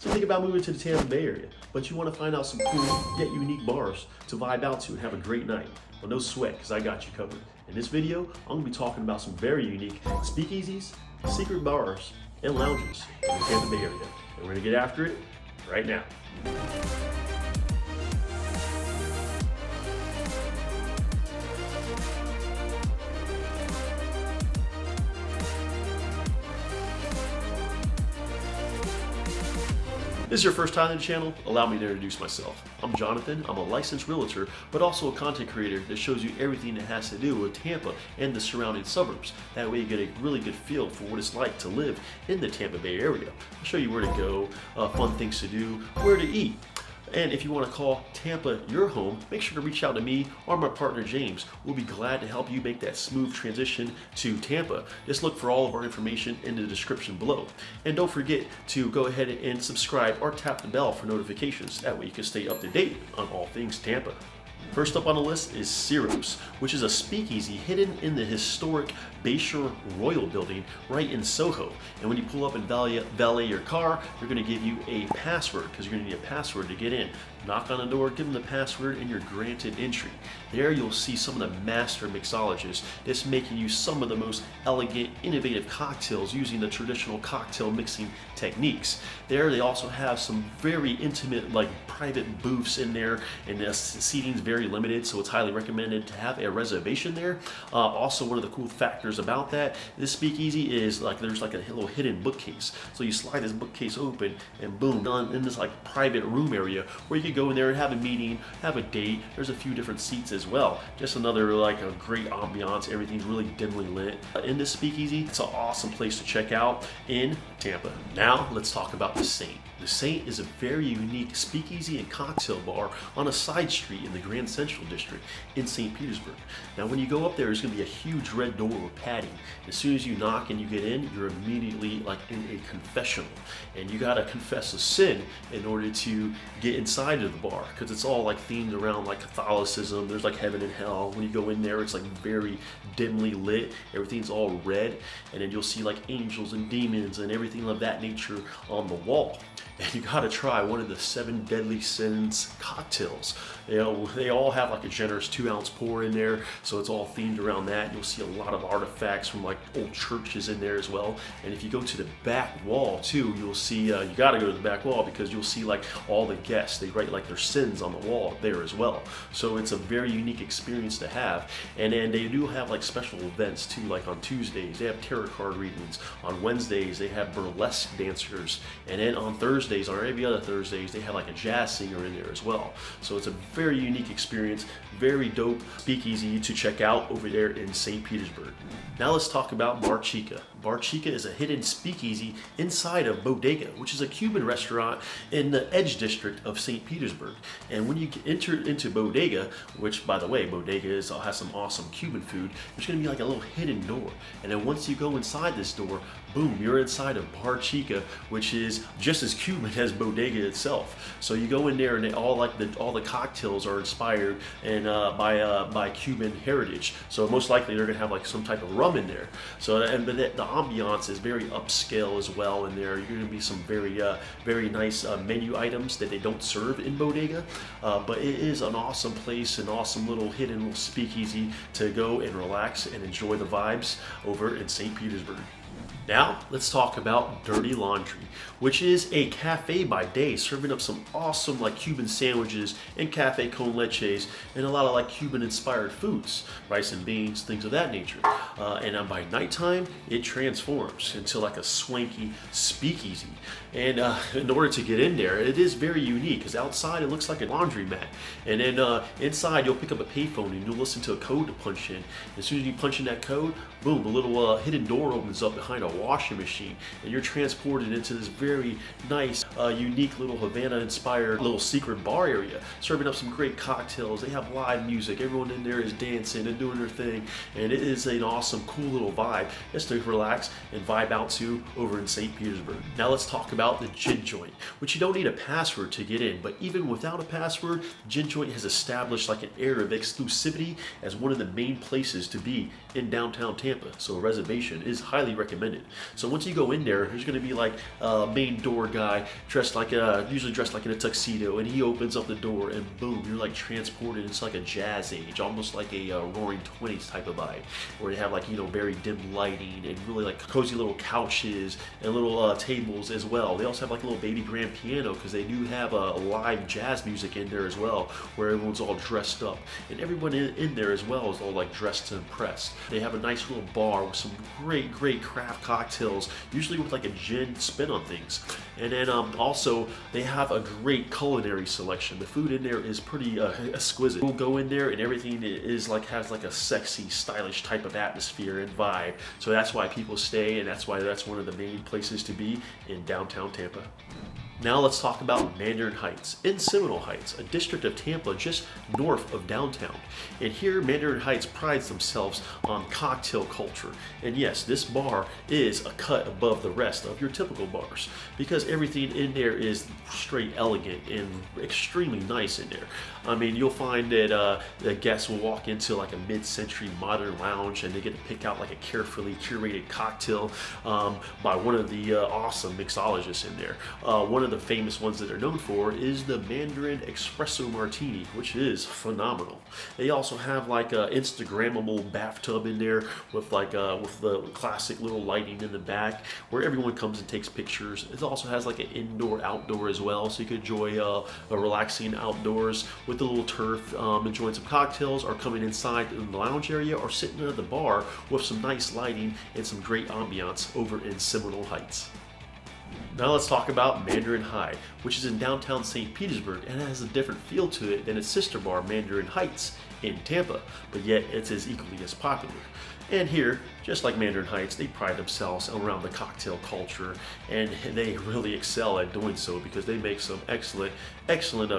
So think about moving to the Tampa Bay area, but you want to find out some cool yet unique bars to vibe out to and have a great night. Well, no sweat, because I got you covered. In this video, I'm going to be talking about some very unique speakeasies, secret bars, and lounges in the Tampa Bay area. And we're going to get after it right now. If this is your first time on the channel, allow me to introduce myself. I'm Jonathan, I'm a licensed realtor, but also a content creator that shows you everything that has to do with Tampa and the surrounding suburbs. That way you get a really good feel for what it's like to live in the Tampa Bay area. I'll show you where to go, fun things to do, where to eat. And if you want to call Tampa your home, make sure to reach out to me or my partner James. We'll be glad to help you make that smooth transition to Tampa. Just look for all of our information in the description below. And don't forget to go ahead and subscribe or tap the bell for notifications. That way you can stay up to date on all things Tampa. First up on the list is Ciro's, which is a speakeasy hidden in the historic Bayshore Royal building right in Soho. And when you pull up and valet your car, they're going to give you a password, because you're going to need a password to get in. Knock on the door, give them the password, and you're granted entry. There you'll see some of the master mixologists that's making you some of the most elegant, innovative cocktails using the traditional cocktail mixing techniques. There they also have some very intimate, like private booths in there, and the seating's very limited, so it's highly recommended to have a reservation there. Also, one of the cool factors about that, this speakeasy is like there's like a little hidden bookcase. So you slide this bookcase open, and boom, in this like private room area where you can go in there and have a meeting, have a date. There's a few different seats as well. Just another like a great ambiance. Everything's really dimly lit. In this speakeasy, it's an awesome place to check out in Tampa. Now let's talk about the Saint. The Saint is a very unique speakeasy and cocktail bar on a side street in the Grand Central District in St. Petersburg. Now when you go up there, there's going to be a huge red door with padding. As soon as you knock and you get in, you're immediately like in a confessional. And you got to confess a sin in order to get inside of the bar, because it's all like themed around like Catholicism. There's like heaven and hell. When you go in there, it's like very dimly lit. Everything's all red. And then you'll see like angels and demons and everything of that nature on the wall. And you gotta try one of the 7 deadly sins cocktails. You know, they all have like a generous 2-ounce pour in there, so it's all themed around that. You'll see a lot of artifacts from like old churches in there as well. And if you go to the back wall too, you'll see, you gotta go to the back wall, because you'll see like all the guests, they write like their sins on the wall there as well. So it's a very unique experience to have. And then they do have like special events too, like on Tuesdays, they have tarot card readings. On Wednesdays, they have burlesque dancers. And then on Thursdays, or every other Thursdays, they have like a jazz singer in there as well. So it's a very unique experience, very dope speakeasy to check out over there in St. Petersburg. Now let's talk about Bar Chica. Bar Chica is a hidden speakeasy inside of Bodega, which is a Cuban restaurant in the Edge District of St. Petersburg. And when you enter into Bodega, which by the way, Bodega has some awesome Cuban food, there's gonna be like a little hidden door. And then once you go inside this door, boom, you're inside of Bar Chica, which is just as Cuban as Bodega itself. So you go in there and all the cocktails are inspired and by Cuban heritage. So most likely they're gonna have like some type of rum in there. So but the ambiance is very upscale as well in there. You're gonna be some very nice menu items that they don't serve in Bodega, but it is an awesome place, an awesome little hidden little speakeasy to go and relax and enjoy the vibes over in St. Petersburg. Now, let's talk about Dirty Laundry, which is a cafe by day serving up some awesome like Cuban sandwiches and cafe con leches and a lot of like Cuban inspired foods, rice and beans, things of that nature. And by nighttime, it transforms into like a swanky speakeasy. And in order to get in there, it is very unique, because outside it looks like a laundromat. And then inside you'll pick up a payphone and you'll listen to a code to punch in. As soon as you punch in that code, boom, a little hidden door opens up behind a washing machine, and you're transported into this very nice, unique little Havana-inspired little secret bar area, serving up some great cocktails. They have live music. Everyone in there is dancing and doing their thing, and it is an awesome, cool little vibe just to relax and vibe out to over in St. Petersburg. Now let's talk about the gin joint, which you don't need a password to get in, but even without a password, the gin joint has established like an air of exclusivity as one of the main places to be in downtown Tampa, so a reservation is highly recommended. it. So once you go in there, there's going to be like a main door guy usually dressed like in a tuxedo, and he opens up the door and boom, you're like transported into like a jazz age, almost like a Roaring '20s type of vibe, where they have like, very dim lighting and really like cozy little couches and little tables as well. They also have like a little baby grand piano because they do have a live jazz music in there as well, where everyone's all dressed up, and everyone in there as well is all like dressed to impress. They have a nice little bar with some great craft cocktails, usually with like a gin spin on things. And then also they have a great culinary selection. The food in there is pretty exquisite. We'll go in there and everything is like, has like a sexy, stylish type of atmosphere and vibe. So that's why people stay, and that's why that's one of the main places to be in downtown Tampa. Now let's talk about Mandarin Heights in Seminole Heights, a district of Tampa just north of downtown. And here Mandarin Heights prides themselves on cocktail culture. And yes, this bar is a cut above the rest of your typical bars because everything in there is straight elegant and extremely nice in there. I mean, you'll find that the guests will walk into like a mid-century modern lounge and they get to pick out like a carefully curated cocktail by one of the awesome mixologists in there. One of the famous ones that they're known for is the Mandarin Espresso Martini, which is phenomenal. They also have like a Instagrammable bathtub in there with like with the classic little lighting in the back where everyone comes and takes pictures. It also has like an indoor-outdoor as well, so you could enjoy a relaxing outdoors with the little turf, enjoying some cocktails, or coming inside in the lounge area, or sitting at the bar with some nice lighting and some great ambiance over in Seminole Heights. Now let's talk about Mandarin High, which is in downtown St. Petersburg and it has a different feel to it than its sister bar Mandarin Heights in Tampa, but yet it's as equally as popular. And here, just like Mandarin Heights, they pride themselves around the cocktail culture, and they really excel at doing so because they make some excellent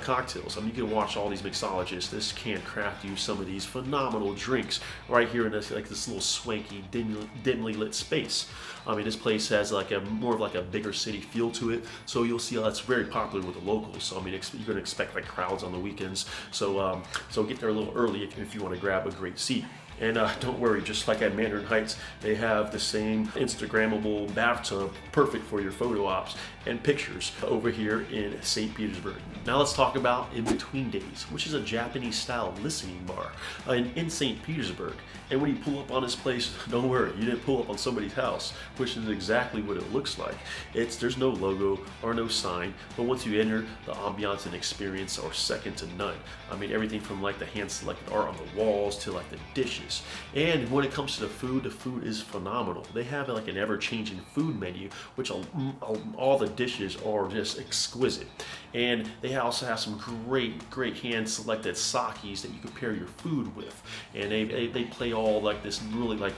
cocktails. I mean, you can watch all these mixologists. This can craft you some of these phenomenal drinks right here in this little swanky, dimly lit space. I mean, this place has like more of like a bigger city feel to it, so you'll see that's very popular with the locals. So I mean, you're going to expect like crowds on the weekends. So get there a little early if you want to grab a great seat. And don't worry, just like at Mandarin Heights, they have the same Instagrammable bathtub, perfect for your photo ops and pictures over here in St. Petersburg. Now let's talk about In Between Days, which is a Japanese-style listening bar in St. Petersburg. And when you pull up on this place, don't worry, you didn't pull up on somebody's house, which is exactly what it looks like. There's no logo or no sign, but once you enter, the ambiance and experience are second to none. I mean, everything from like the hand-selected art on the walls to like the dishes. And when it comes to the food is phenomenal. They have like an ever-changing food menu, which all the dishes are just exquisite. And they also have some great hand-selected sakis that you can pair your food with. And they play all like this really like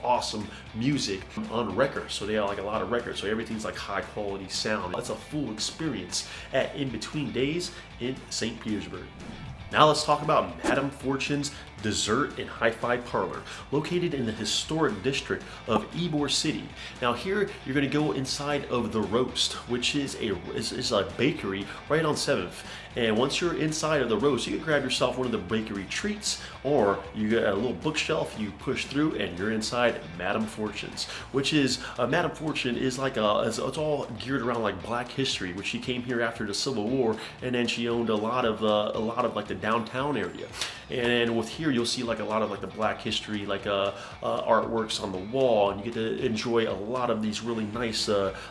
awesome music on record, so they have like a lot of records, so everything's like high quality sound. That's a full experience at In Between Days in St. Petersburg. Now let's talk about Madame Fortune's Dessert and Hi-Fi Parlor, located in the historic district of Ybor City. Now here you're going to go inside of The Roast, which is a bakery right on 7th. And once you're inside of The Roast, you can grab yourself one of the bakery treats, or you get a little bookshelf you push through and you're inside Madame Fortune's, which is Madame Fortune is like it's all geared around like Black history, which she came here after the Civil War, and then she owned a lot of like the downtown area. And with here you'll see like a lot of like the Black history like artworks on the wall, and you get to enjoy a lot of these really nice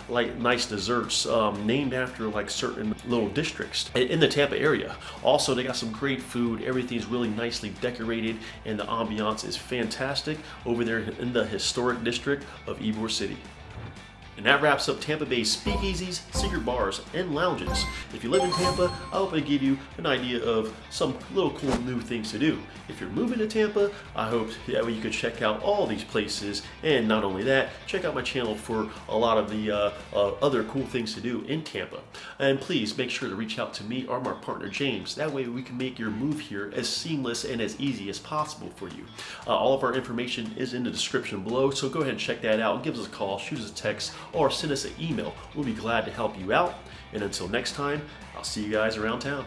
nice desserts named after like certain little districts in the Tampa area. Also, they got some great food. Everything's really nicely decorated and the ambiance is fantastic over there in the historic district of Ybor City. And that wraps up Tampa Bay's speakeasies, secret bars, and lounges. If you live in Tampa, I hope I give you an idea of some little cool new things to do. If you're moving to Tampa, I hope that way you could check out all these places, and not only that, check out my channel for a lot of the other cool things to do in Tampa. And please make sure to reach out to me or my partner James. That way we can make your move here as seamless and as easy as possible for you. All of our information is in the description below, so go ahead and check that out. Give us a call, shoot us a text, or send us an email. We'll be glad to help you out. And until next time, I'll see you guys around town.